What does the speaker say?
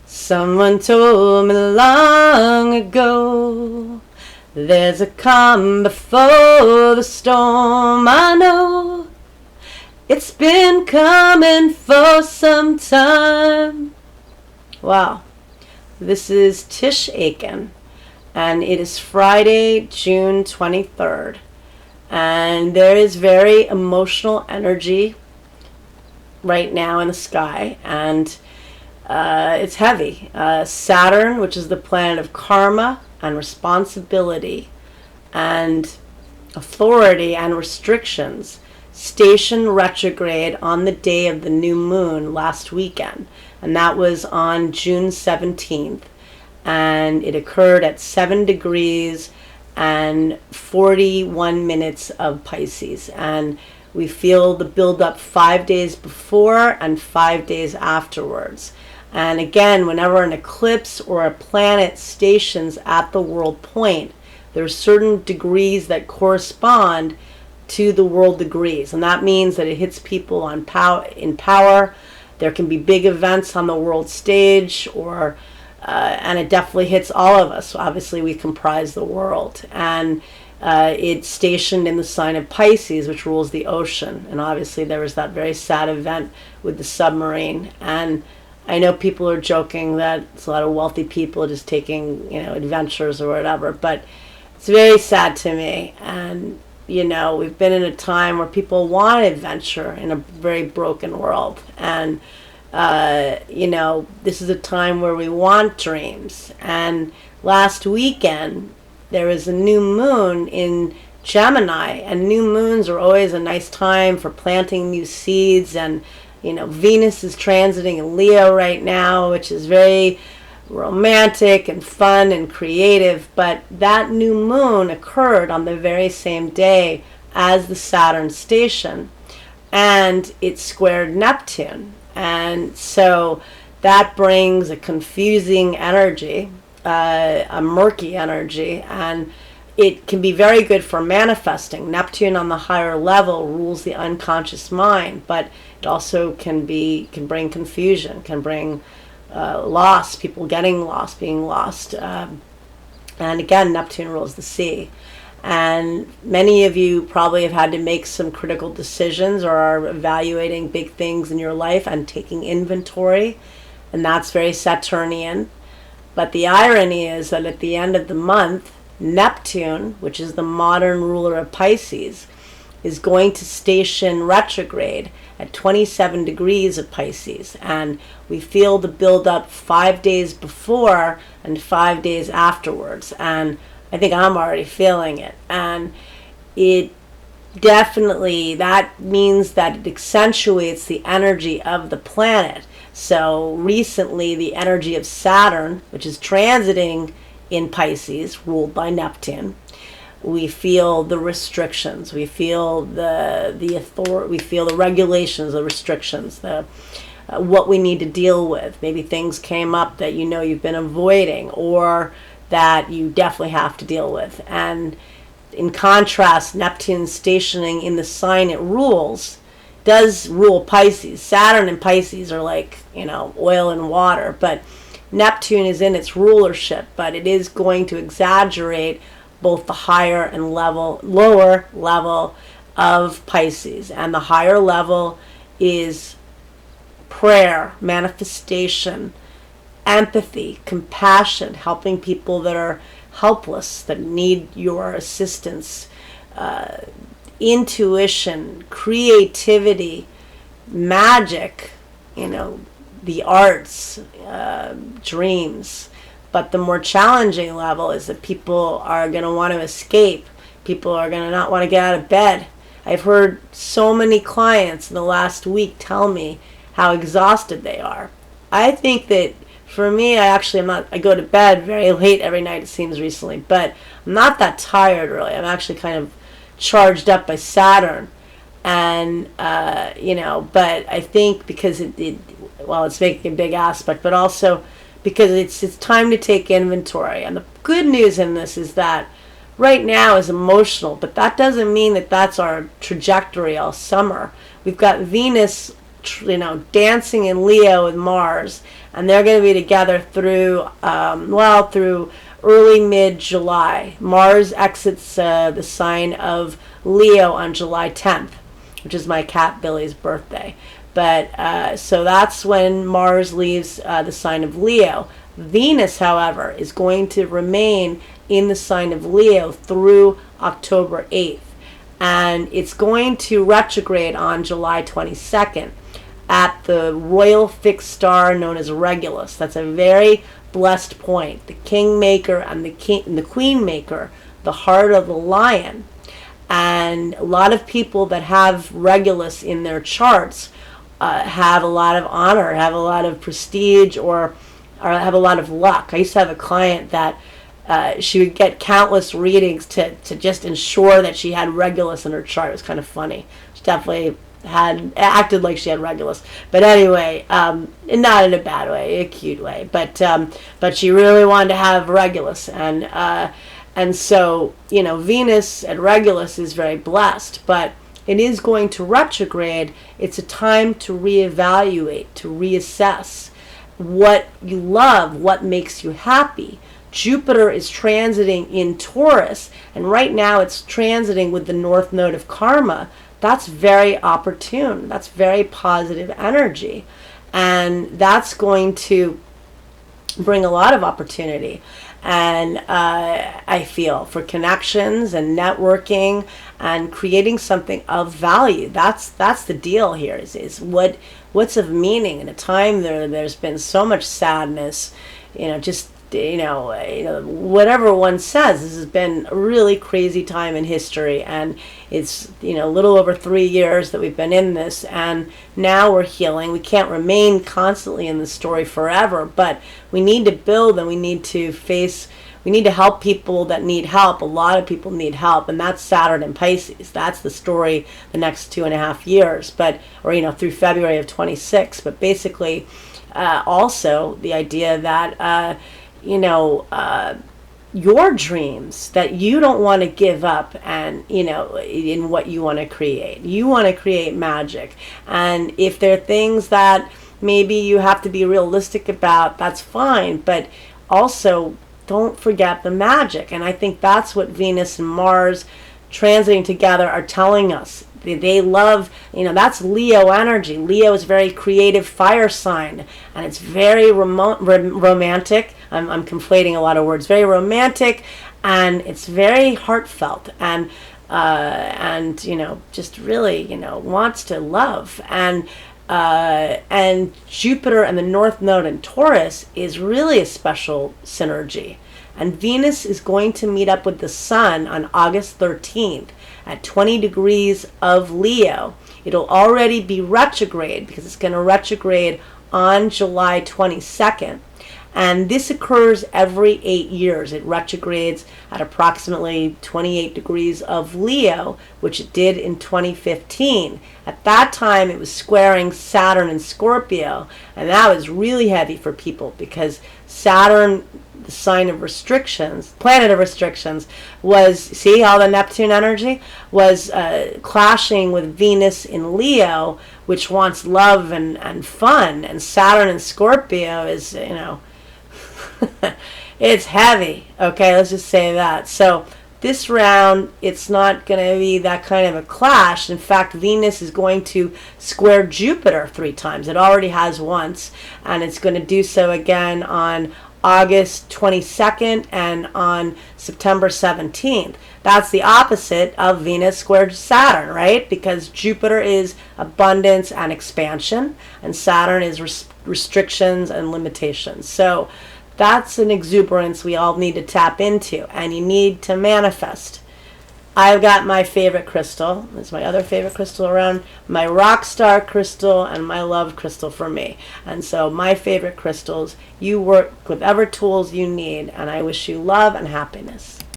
Someone told me long ago, there's a calm before the storm. I know it's been coming for some time. Wow. This is Tisch, Aitken, and it is Friday, June 23rd. And there is very emotional energy right now in the sky, and it's heavy. Saturn, which is the planet of karma and responsibility and authority and restrictions, stationed retrograde on the day of the new moon last weekend, and that was on June 17th, and it occurred at 7 degrees and 41 minutes of Pisces, and we feel the build-up 5 days before and 5 days afterwards. And again, whenever an eclipse or a planet stations at the world point, there are certain degrees that correspond to the world degrees, and that means that it hits people on in power. There can be big events on the world stage, or and it definitely hits all of us. Obviously, we comprise the world, and it's stationed in the sign of Pisces, which rules the ocean. And obviously, there was that very sad event with the submarine. And I know people are joking that it's a lot of wealthy people just taking, adventures or whatever, but it's very sad to me. And we've been in a time where people want adventure in a very broken world. And, this is a time where we want dreams. And last weekend, there was a new moon in Gemini, and new moons are always a nice time for planting new seeds. And, Venus is transiting in Leo right now, which is very romantic and fun and creative, but that new moon occurred on the very same day as the Saturn station, and it squared Neptune, and so that brings a confusing energy, a murky energy, and it can be very good for manifesting. Neptune on the higher level rules the unconscious mind, but it also can bring confusion, can bring loss, people getting lost, being lost. And again, Neptune rules the sea. And many of you probably have had to make some critical decisions or are evaluating big things in your life and taking inventory. And that's very Saturnian. But the irony is that at the end of the month, Neptune, which is the modern ruler of Pisces, is going to station retrograde at 27 degrees of Pisces, and we feel the build-up 5 days before and 5 days afterwards, and I think I'm already feeling it. And it definitely, that means that it accentuates the energy of the planet. So recently, the energy of Saturn, which is transiting in Pisces, ruled by Neptune, we feel the restrictions, we feel the authority, we feel the regulations, the restrictions, what we need to deal with. Maybe things came up that you've been avoiding, or that you definitely have to deal with. And in contrast, Neptune stationing in the sign it rules does rule Pisces. Saturn and Pisces are like, oil and water, but Neptune is in its rulership, but it is going to exaggerate both the higher and lower level of Pisces. And the higher level is prayer, manifestation, empathy, compassion, helping people that are helpless, that need your assistance, intuition, creativity, magic, the arts, dreams. But the more challenging level is that people are going to want to escape. People are going to not want to get out of bed. I've heard so many clients in the last week tell me how exhausted they are. I think that for me, I go to bed very late every night, it seems, recently, but I'm not that tired really. I'm actually kind of charged up by Saturn. And, but I think because it's making a big aspect, but also because it's time to take inventory. And the good news in this is that right now is emotional, but that doesn't mean that that's our trajectory all summer. We've got Venus, dancing in Leo with Mars, and they're going to be together through, through early mid-July. Mars exits the sign of Leo on July 10th, which is my cat Billy's birthday. But so that's when Mars leaves the sign of Leo. Venus, however, is going to remain in the sign of Leo through October 8th. And it's going to retrograde on July 22nd at the royal fixed star known as Regulus. That's a very blessed point. The kingmaker and the queen maker, the heart of the lion. And a lot of people that have Regulus in their charts have a lot of honor, have a lot of prestige, or have a lot of luck. I used to have a client that she would get countless readings to just ensure that she had Regulus in her chart. It was kind of funny. She definitely acted like she had Regulus, but anyway, not in a bad way, a cute way. But she really wanted to have Regulus, and so Venus at Regulus is very blessed, but it is going to retrograde. It's a time to reevaluate, to reassess what you love, what makes you happy. Jupiter is transiting in Taurus, and right now it's transiting with the North Node of Karma. That's very opportune. That's very positive energy. And that's going to bring a lot of opportunity. And I feel for connections and networking and creating something of value. That's the deal here. Is what's of meaning in a time there's been so much sadness. Whatever one says, this has been a really crazy time in history, and it's a little over 3 years that we've been in this, and now we're healing. We can't remain constantly in the story forever, but we need to build, and we need to help people that need help. A lot of people need help, and that's Saturn and Pisces. That's the story the next 2.5 years, through February of 26. But basically, also the idea that your dreams, that you don't want to give up, and in what you want to create. You want to create magic, and if there are things that maybe you have to be realistic about, that's fine, but also don't forget the magic. And I think that's what Venus and Mars transiting together are telling us. They love, that's Leo energy. Leo is very creative fire sign, and it's very romantic. I'm conflating a lot of words. Very romantic, and it's very heartfelt, and just really, wants to love. And Jupiter and the North Node in Taurus is really a special synergy. And Venus is going to meet up with the Sun on August 13th. At 20 degrees of Leo. It'll already be retrograde because it's going to retrograde on July 22nd. And this occurs every 8 years. It retrogrades at approximately 28 degrees of Leo, which it did in 2015. At that time, it was squaring Saturn and Scorpio, and that was really heavy for people because Saturn, the sign of restrictions, planet of restrictions, was, see all the Neptune energy, was clashing with Venus in Leo, which wants love and fun, and Saturn in Scorpio is, it's heavy. Okay, let's just say that. So this round, it's not going to be that kind of a clash. In fact, Venus is going to square Jupiter 3 times. It already has once, and it's going to do so again on August 22nd and on September 17th. That's the opposite of Venus squared Saturn, right? Because Jupiter is abundance and expansion, and Saturn is restrictions and limitations. So that's an exuberance we all need to tap into, and you need to manifest. I've got my favorite crystal. It's my other favorite crystal around, my rock star crystal and my love crystal for me. And so my favorite crystals, you work with whatever tools you need, and I wish you love and happiness.